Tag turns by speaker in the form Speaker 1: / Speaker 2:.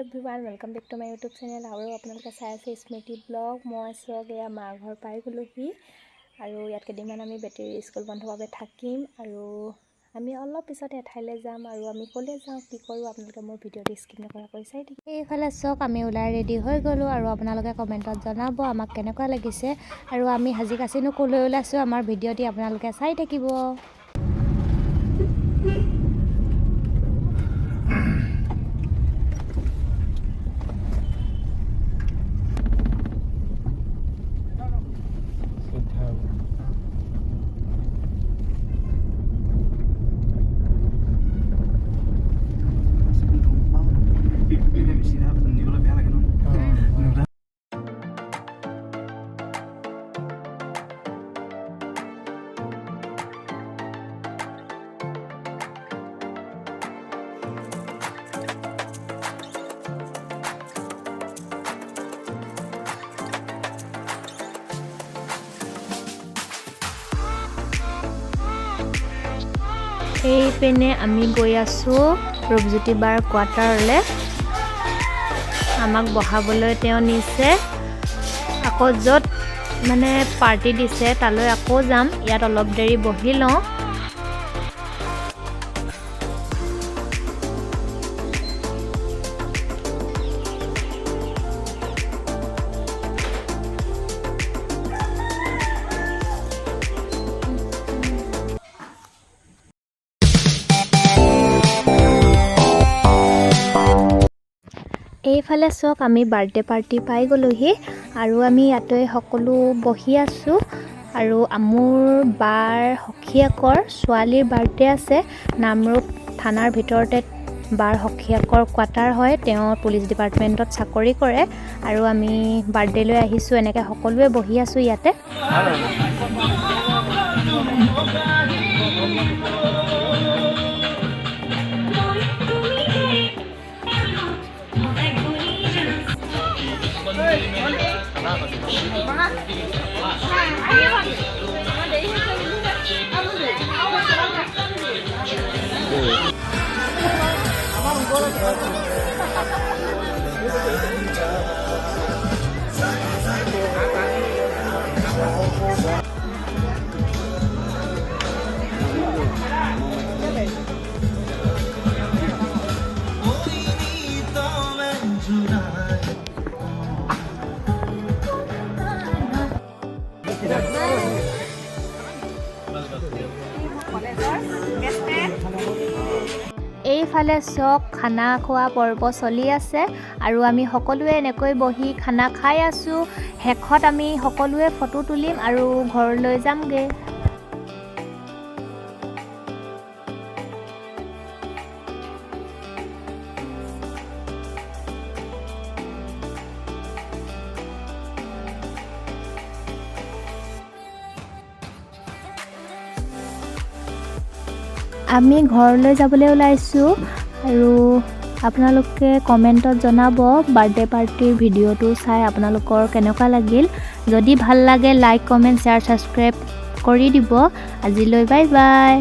Speaker 1: Everyone welcome back to my YouTube channel আৰু আপোনালোকে চাই আছে স্মৃতি ব্লগ। মই চাওক এয়া মা ঘৰ পাই গ'লোহি আৰু ইয়াত কেইদিনমান আমি বেটেৰী স্কুল বন্ধৰ বাবে থাকিম আৰু আমি অলপ পিছত এঠাইলৈ যাম আৰু আমি ক'লে যাওঁ কি কৰোঁ আপোনালোকে মোৰ ভিডিঅ'টো স্কিপ নকৰাকৈ চাই থাকিব। এইফালে চাওক আমি ওলাই ৰেডি হৈ গ'লোঁ আৰু আপোনালোকে কমেণ্টত জনাব আমাক কেনেকুৱা লাগিছে আৰু আমি সাজি কাচিনো ক'লৈ ওলাইছোঁ আমাৰ ভিডিঅ'টি আপোনালোকে চাই থাকিব। এইপিনে আমি গৈ আছোঁ ৰূপজ্যোতি বাৰ কোৱাৰ্টাৰলৈ। আমাক বহাবলৈ তেওঁ নিছে, আকৌ য'ত মানে পাৰ্টি দিছে তালৈ আকৌ যাম। ইয়াত অলপ দেৰি বহি লওঁ। এইফালে চাওক আমি বাৰ্থডে পাৰ্টি পাই গ'লোহি আৰু আমি ইয়াতে সকলো বহি আছোঁ আৰু মোৰ বাৰ সখীয়েকৰ ছোৱালীৰ বাৰ্থডে আছে। নামৰূপ থানাৰ ভিতৰতে বাৰ সখীয়েকৰ কোৱাৰ্টাৰ হয়, তেওঁ পুলিচ ডিপাৰ্টমেণ্টত চাকৰি কৰে আৰু আমি বাৰ্থডেলৈ আহিছোঁ। এনেকৈ সকলোৱে বহি আছোঁ ইয়াতে। এইফালে চক খানা খোৱা পৰ্ব চলি আছে আৰু আমি সকলোৱে এনেকৈ বহি খানা খাই আছোঁ। শেষত আমি সকলোৱে ফটো তুলিম আৰু ঘৰলৈ যামগৈ। আমি ঘৰলৈ যাবলৈ ওলাইছোঁ আৰু আপোনালোকে কমেণ্টত জনাব বাৰ্থডে পাৰ্টিৰ ভিডিঅ'টো চাই আপোনালোকৰ কেনেকুৱা লাগিল। যদি ভাল লাগে লাইক কমেণ্ট শ্বেয়াৰ ছাবস্ক্ৰাইব কৰি দিব। আজিলৈ বাই বাই।